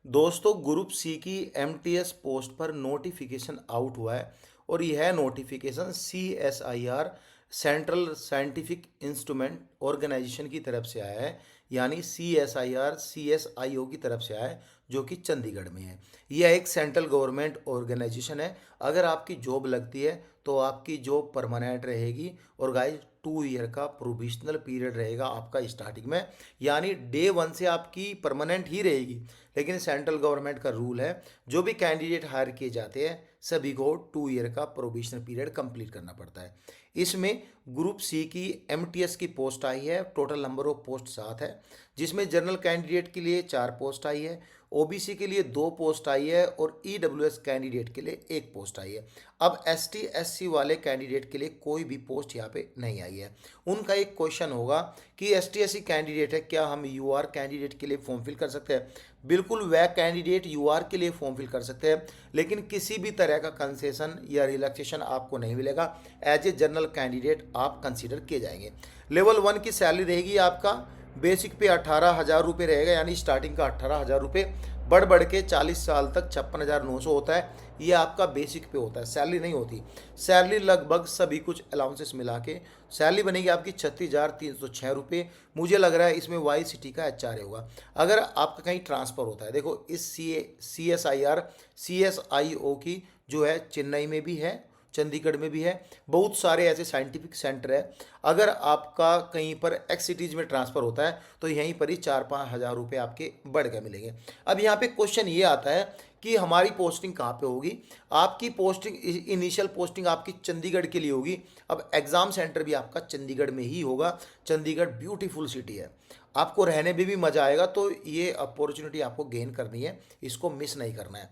दोस्तों group C की MTS post पर नोटिफिकेशन आउट हुआ है और यह notification CSIR central scientific instrument organisation की तरफ से आया है। यानी सीएसआईआर सीएसआईओ की तरफ से आया है, जो कि चंडीगढ़ में है। यह एक सेंट्रल गवर्नमेंट ऑर्गेनाइजेशन है। अगर आपकी जॉब लगती है तो आपकी जॉब परमानेंट रहेगी और गाइस 2 ईयर का प्रोविजनल पीरियड रहेगा आपका स्टार्टिंग में। यानी डे 1 से आपकी परमानेंट ही रहेगी। लेकिन सेंट्रल गवर्नमेंट का रूल है, जो भी कैंडिडेट हायर किए जाते हैं सभी को 2 ईयर का प्रोविजनल पीरियड कंप्लीट करना पड़ता है। इसमें ग्रुप सी की एमटीएस की पोस्ट आई है। टोटल नंबर ऑफ पोस्ट 7 है, जिसमें जनरल कैंडिडेट के लिए 4 पोस्ट आई है, ओबीसी के लिए 2 पोस्ट आई है और ईडब्ल्यूएस कैंडिडेट के लिए 1 पोस्ट आई है। अब एसटी एससी वाले कैंडिडेट के लिए कोई भी पोस्ट यहाँ पे नहीं आई है। उनका एक क्वेश्चन होगा कि एसटी एससी कैंडिडेट है, क्या हम यूआर कैंडिडेट के लिए फॉर्म फिल कर सकते हैं? बिल्कुल, वह कैंडिडेट यूआर के लिए फॉर्म फिल कर सकते हैं, लेकिन किसी भी तरह का कंसेशन या रिलैक्सेशन आपको नहीं मिलेगा। एज ए जनरल कैंडिडेट आप कंसीडर किए जाएंगे। लेवल 1 की सैलरी रहेगी आपका बेसिक पे 18,000 रुपये रहेगा, यानी स्टार्टिंग का 18,000 रुपये, बढ़ बढ़ के 40 साल तक 56,900 होता है। ये आपका बेसिक पे होता है, सैलरी नहीं होती। सैलरी लगभग सभी कुछ अलाउंसेस मिला के सैलरी बनेगी आपकी 36,306 रुपये। मुझे लग रहा है इसमें वाई सिटी का एचआर होगा। अगर आपका कहीं ट्रांसफ़र होता है, देखो इस C S I R C S I O की जो है चेन्नई में भी है, चंडीगढ़ में भी है, बहुत सारे ऐसे साइंटिफिक सेंटर है। अगर आपका कहीं पर एक्स सिटीज़ में ट्रांसफ़र होता है तो यहीं पर ही 4-5 हज़ार रुपये आपके बढ़ के मिलेंगे। अब यहाँ पे क्वेश्चन ये आता है कि हमारी पोस्टिंग कहाँ पे होगी। आपकी पोस्टिंग इनिशियल पोस्टिंग आपकी चंडीगढ़ के लिए होगी। अब एग्ज़ाम सेंटर भी आपका चंडीगढ़ में ही होगा। चंडीगढ़ ब्यूटीफुल सिटी है, आपको रहने में भी मज़ा आएगा। तो ये अपॉर्चुनिटी आपको गेन करनी है, इसको मिस नहीं करना है।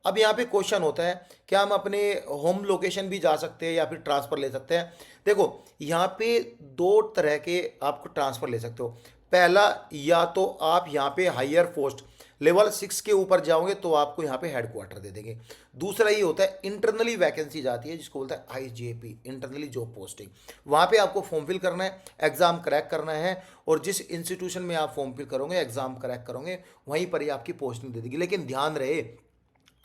अब यहाँ पे क्वेश्चन होता है, क्या हम अपने होम लोकेशन भी जा सकते हैं या फिर ट्रांसफ़र ले सकते हैं? देखो यहाँ पे 2 तरह के आपको ट्रांसफ़र ले सकते हो। पहला, या तो आप यहाँ पे हायर पोस्ट लेवल 6 के ऊपर जाओगे तो आपको यहाँ पे हेड क्वार्टर दे देंगे। दूसरा ये होता है इंटरनली वैकेंसी जाती है, जिसको बोलता है आईजेपी, इंटरनली जॉब पोस्टिंग। वहाँ पे आपको फॉर्म फिल करना है, एग्ज़ाम क्रैक करना है, और जिस इंस्टीट्यूशन में आप फॉर्म फिल करोगे, एग्ज़ाम क्रैक करोगे, वहीं पर ही आपकी पोस्टिंग दे देगी। लेकिन ध्यान रहे,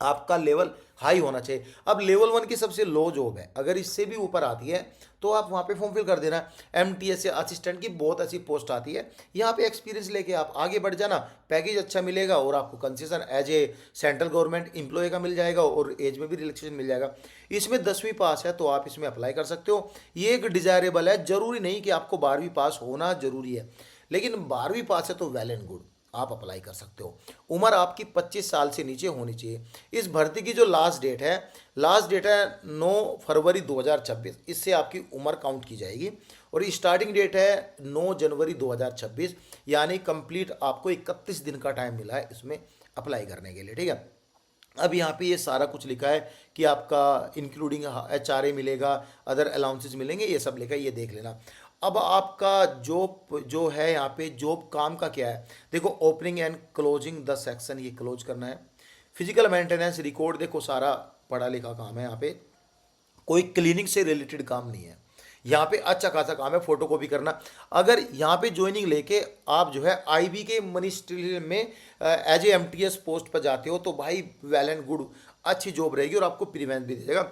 आपका लेवल हाई होना चाहिए। अब लेवल 1 की सबसे लो जॉब है, अगर इससे भी ऊपर आती है तो आप वहाँ पे फॉर्म फिल कर देना। एमटीएस या असिस्टेंट की बहुत ऐसी पोस्ट आती है, यहाँ पे एक्सपीरियंस लेके आप आगे बढ़ जाना, पैकेज अच्छा मिलेगा और आपको concession as a central government employ का मिल जाएगा और एज में भी रिलैक्सेशन मिल जाएगा। इसमें 10वीं पास है तो आप इसमें अप्लाई कर सकते हो। ये एक डिज़ायरेबल है, ज़रूरी नहीं कि आपको 12वीं पास होना ज़रूरी है, लेकिन 12वीं पास है तो वेल एंड गुड, आप अप्लाई कर सकते हो। उम्र आपकी 25 साल से नीचे होनी चाहिए। इस भर्ती की जो लास्ट डेट है 9 फरवरी 2026, इससे आपकी उम्र काउंट की जाएगी। और स्टार्टिंग डेट है 9 जनवरी 2026, यानी कंप्लीट आपको 31 दिन का टाइम मिला है इसमें अप्लाई करने के लिए, ठीक है। अब यहाँ पे ये सारा कुछ लिखा है कि आपका इंक्लूडिंग एचआरए मिलेगा, अदर अलाउंसेस मिलेंगे, ये सब लिखा है, ये देख लेना। अब आपका जॉब जो है, यहाँ पे जॉब काम का क्या है, देखो opening and closing the section, ये क्लोज करना है। फिजिकल मेंटेनेंस रिकॉर्ड, देखो सारा पढ़ा लिखा काम है यहाँ पे, कोई क्लीनिंग से रिलेटेड काम नहीं है। यहाँ पे अच्छा खासा काम है, फोटो कॉपी करना। अगर यहाँ पे ज्वाइनिंग लेके आप जो है आईबी के मिनिस्ट्री में एज ए एमटीएस पोस्ट पर जाते हो तो भाई वेल एंड गुड, अच्छी जॉब रहेगी और आपको प्रीवेंस भी दे देगा।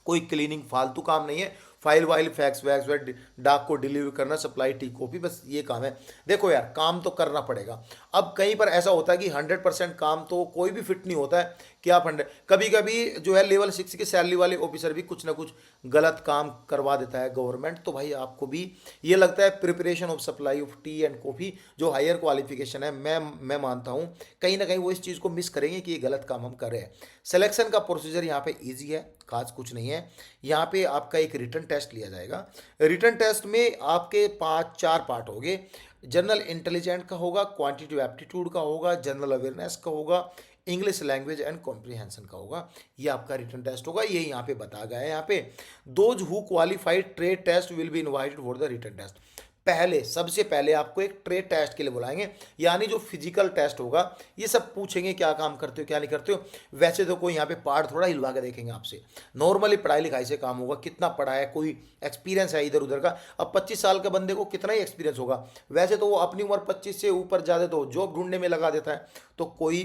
कोई क्लीनिंग फालतू काम नहीं है, फाइल वाइल फैक्स वैक्स वैट डाक को डिलीवर करना, सप्लाई टी कॉपी, बस ये काम है। देखो यार, काम तो करना पड़ेगा। अब कहीं पर ऐसा होता है कि 100% काम तो कोई भी फिट नहीं होता है कि आप 100, कभी कभी जो है लेवल 6 की सैलरी वाले ऑफिसर भी कुछ ना कुछ गलत काम करवा देता है गवर्नमेंट। तो भाई आपको भी ये लगता है preparation of supply of T and coffee जो हायर क्वालिफिकेशन है, मैं मानता हूँ कहीं ना कहीं वो इस चीज़ को मिस करेंगे कि ये गलत काम हम कर रहे हैं। सिलेक्शन का प्रोसीजर यहाँ पे ईजी है, खास कुछ नहीं है। यहाँ पे आपका एक रिटन टेस्ट लिया जाएगा। रिटन टेस्ट में आपके 5-4 पार्ट होंगे। जनरल इंटेलिजेंट का होगा, क्वांटिटेटिव एप्टीट्यूड का होगा, जनरल अवेयरनेस का होगा, इंग्लिश लैंग्वेज एंड कॉम्प्रिहेंशन का होगा। ये आपका रिटन टेस्ट होगा, ये यहाँ पे बताया गया है। यहाँ पे those who qualified trade test will be invited for the written test. पहले सबसे पहले आपको एक ट्रेड टेस्ट के लिए बुलाएंगे, यानी जो फिजिकल टेस्ट होगा, ये सब पूछेंगे क्या काम करते हो क्या नहीं करते हो। वैसे तो कोई यहाँ पे पार्ट थोड़ा हिलवा के देखेंगे आपसे, नॉर्मली पढ़ाई लिखाई से काम होगा, कितना पढ़ा है, कोई एक्सपीरियंस है इधर उधर का। अब 25 साल के बंदे को कितना ही एक्सपीरियंस होगा, वैसे तो वो अपनी उम्र 25 से ऊपर ज़्यादा तो जॉब ढूंढने में लगा देता है। तो कोई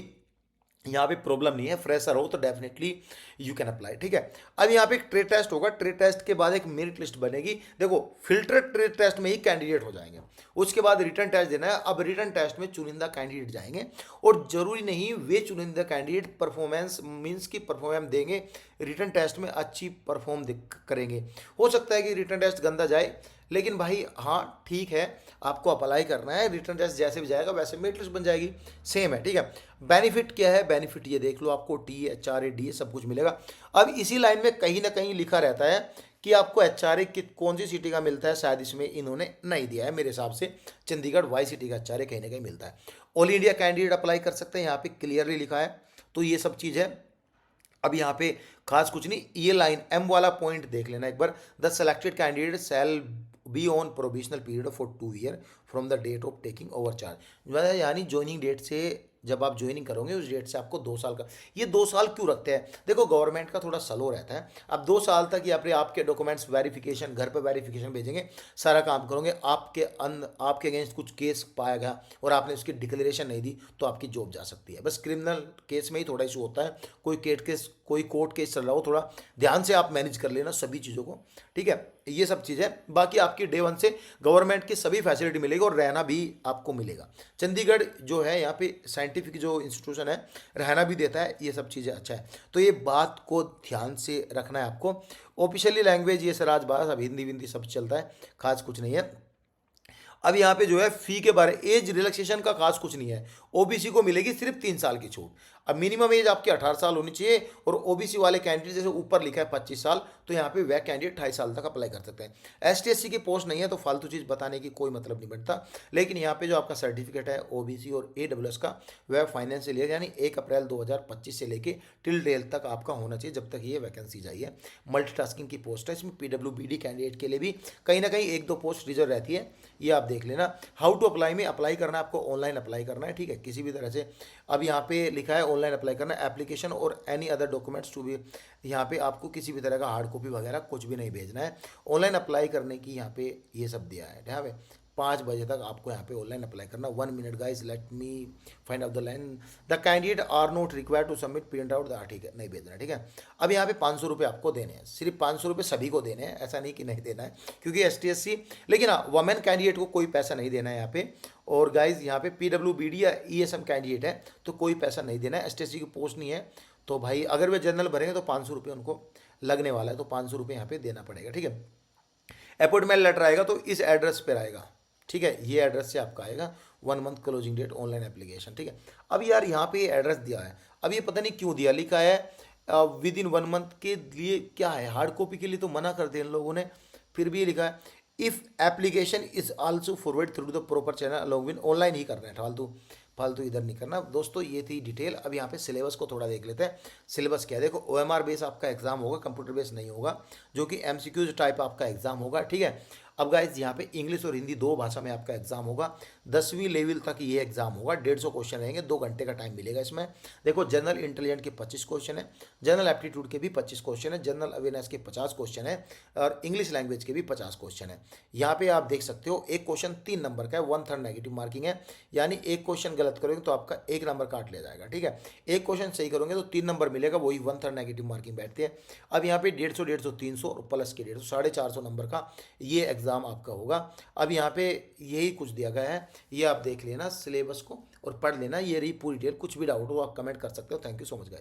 यहाँ पे प्रॉब्लम नहीं है, फ्रेशर हो तो डेफिनेटली यू कैन अप्लाई, ठीक है। अब यहाँ पे एक ट्रेड टेस्ट होगा, ट्रेड टेस्ट के बाद एक मेरिट लिस्ट बनेगी। देखो फिल्टर ट्रेड टेस्ट में ही कैंडिडेट हो जाएंगे, उसके बाद रिटर्न टेस्ट देना है। अब रिटर्न टेस्ट में चुनिंदा कैंडिडेट जाएंगे, और जरूरी नहीं वे चुनिंदा कैंडिडेट परफॉर्मेंस मीन्स की परफॉर्मेंस देंगे, रिटर्न टेस्ट में अच्छी परफॉर्म करेंगे। हो सकता है कि रिटर्न टेस्ट गंदा जाए, लेकिन भाई हाँ ठीक है, आपको अप्लाई करना है, रिटर्न टेस्ट जैसे भी जाएगा वैसे मेरिट लिस्ट बन जाएगी, सेम है, ठीक है। बेनिफिट क्या है, बेनिफिट ये देख लो, आपको T H R A D सब कुछ मिलेगा। अब इसी लाइन में कहीं ना कहीं लिखा रहता है कि आपको एच आर ए कौन सी सिटी का मिलता है, शायद इसमें इन्होंने नहीं दिया है मेरे हिसाब से। चंडीगढ़ वाई सिटी का एच आर ए कहीं ना कहीं मिलता है। ऑल इंडिया कैंडिडेट अप्लाई कर सकते हैं, यहाँ पे क्लियरली लिखा है, तो ये सब चीज़ है। अब यहाँ पे खास कुछ नहीं, ये लाइन एम वाला पॉइंट देख लेना एक बार, the selected candidate shall be on provisional period for 2 year from the date of taking over charge, यानी ज्वाइनिंग डेट से, जब आप ज्वाइनिंग करोगे उस डेट से आपको 2 साल का, ये 2 साल क्यों रखते हैं, देखो गवर्नमेंट का थोड़ा स्लो रहता है। अब 2 साल तक ये अपने आपके डॉक्यूमेंट्स वेरिफिकेशन, घर पर वेरिफिकेशन भेजेंगे, सारा काम करोगे, आपके अगेंस्ट कुछ केस पाया गया और आपने उसकी डिक्लेरेशन नहीं दी तो आपकी जॉब जा सकती है। बस क्रिमिनल केस में ही थोड़ा इशू होता है, कोई कोर्ट केस चल रहा हो, थोड़ा ध्यान से आप मैनेज कर लेना सभी चीज़ों को, ठीक है। ये सब चीज़ें, बाकी आपकी डे 1 से गवर्नमेंट की सभी फैसिलिटी मिलेगी और रहना भी आपको मिलेगा। चंडीगढ़ जो है यहाँ पे साइंटिफिक जो इंस्टीट्यूशन है, रहना भी देता है, ये सब चीज़ें अच्छा है। तो ये बात को ध्यान से रखना है आपको। ऑफिशियली लैंग्वेज ये सराज बात, अब हिंदी विंदी सब चलता है, खास कुछ नहीं है। अब यहाँ पे जो है फी के बारे, एज रिलैक्सेशन का खास कुछ नहीं है, ओबीसी को मिलेगी सिर्फ 3 साल की छूट। अब मिनिमम एज आपकी 18 साल होनी चाहिए, और ओबीसी वाले कैंडिडेट जैसे ऊपर लिखा है 25 साल, तो यहाँ पे वह कैंडिडेट 28 साल तक अप्लाई कर सकते हैं। एसटी/एससी की पोस्ट नहीं है तो फालतू चीज़ बताने की कोई मतलब नहीं बनता, लेकिन यहाँ पे जो आपका सर्टिफिकेट है ओबीसी और ईडब्ल्यूएस का, वह फाइनेंशियल ईयर यानी 1 अप्रैल 2025 से लेके टिल डेल तक आपका होना चाहिए, जब तक ये वैकेंसी आई है। मल्टीटास्किंग की पोस्ट है, इसमें पीडब्ल्यूबीडी कैंडिडेट के लिए भी कहीं ना कहीं 1-2 पोस्ट रिजर्व रहती है, ये आप देख लेना। हाउ टू अप्लाई में अप्लाई करना है आपको, ऑनलाइन अप्लाई करना है, ठीक है, किसी भी तरह से। अब यहाँ पे लिखा है ऑनलाइन अप्लाई करना है, एप्लीकेशन और any other documents to be, यहाँ पे आपको किसी भी तरह का हार्ड कॉपी वगैरह कुछ भी नहीं भेजना है। ऑनलाइन अप्लाई करने की यहाँ पे ये सब दिया है, यहाँ पे 5 बजे तक आपको यहाँ पे ऑनलाइन अप्लाई करना। 1 minute guys, let me find out the line, the candidate are not required to submit print out the, ठीक है, नहीं भेजना, ठीक है। अब यहाँ पे 500 रुपये आपको देने हैं, सिर्फ 500 रुपये सभी को देने हैं, ऐसा नहीं कि नहीं देना है, क्योंकि एसटी/एससी, लेकिन हाँ वमेन कैंडिडेट को कोई पैसा नहीं देना है यहाँ पे। और गाइज यहाँ पे पीडब्ल्यूबीडी या ईएसएम कैंडिडेट है तो कोई पैसा नहीं देना है, एसटीएससी की पोस्ट नहीं है, तो भाई अगर वे जनरल भरेंगे तो 500 रुपये उनको लगने वाला है, तो 500 रुपये यहाँ पे देना पड़ेगा, ठीक है। अपॉइंटमेंट लेटर आएगा तो इस एड्रेस पर आएगा, ठीक है, ये एड्रेस से आपका आएगा। 1 month closing date online application, ठीक है। अब यार यहाँ पे ये एड्रेस दिया है, अब ये पता नहीं क्यों दिया, लिखा है विद इन 1 मंथ के लिए, क्या है, हार्ड कॉपी के लिए तो मना कर दिया इन लोगों ने, फिर भी ये लिखा है if application is also forward through the proper channel along with, online ही करना है, फालतू फालतू इधर नहीं करना दोस्तों। ये थी डिटेल। अब यहाँ पे सिलेबस को थोड़ा देख लेते हैं। सिलेबस क्या है, देखो ओएमआर बेस आपका एग्जाम होगा, कंप्यूटर बेस नहीं होगा, जो कि एमसीक्यूज टाइप आपका एग्जाम होगा, ठीक है। अब गाइज यहाँ पे इंग्लिश और हिंदी 2 भाषा में आपका एग्जाम होगा, 10वीं लेवल तक ये एग्जाम होगा, 150 क्वेश्चन रहेंगे, 2 घंटे का टाइम मिलेगा इसमें। देखो जनरल इंटेलिजेंट के 25 क्वेश्चन है, जनरल एप्टीट्यूड के भी 25 क्वेश्चन है, जनरल अवेयरनेस के 50 क्वेश्चन है, और इंग्लिश लैंग्वेज के भी 50 क्वेश्चन है। यहाँ पे आप देख सकते हो एक क्वेश्चन 3 नंबर का है, 1/3 नेगेटिव मार्किंग है, यानी एक क्वेश्चन गलत करोगे तो आपका 1 नंबर काट लिया जाएगा, ठीक है। एक क्वेश्चन सही करोगे तो 3 नंबर मिलेगा, वही 1/3 नेगेटिव मार्किंग बैठती है। अब यहाँ पे 150, 300 और प्लस के 150, 450 नंबर का ये एग्जाम आपका होगा। अब यहाँ पे यही कुछ दिया गया है, ये आप देख लेना सिलेबस को और पढ़ लेना, ये रही पूरी डिटेल। कुछ भी डाउट हो आप कमेंट कर सकते हो। Thank you so much guys.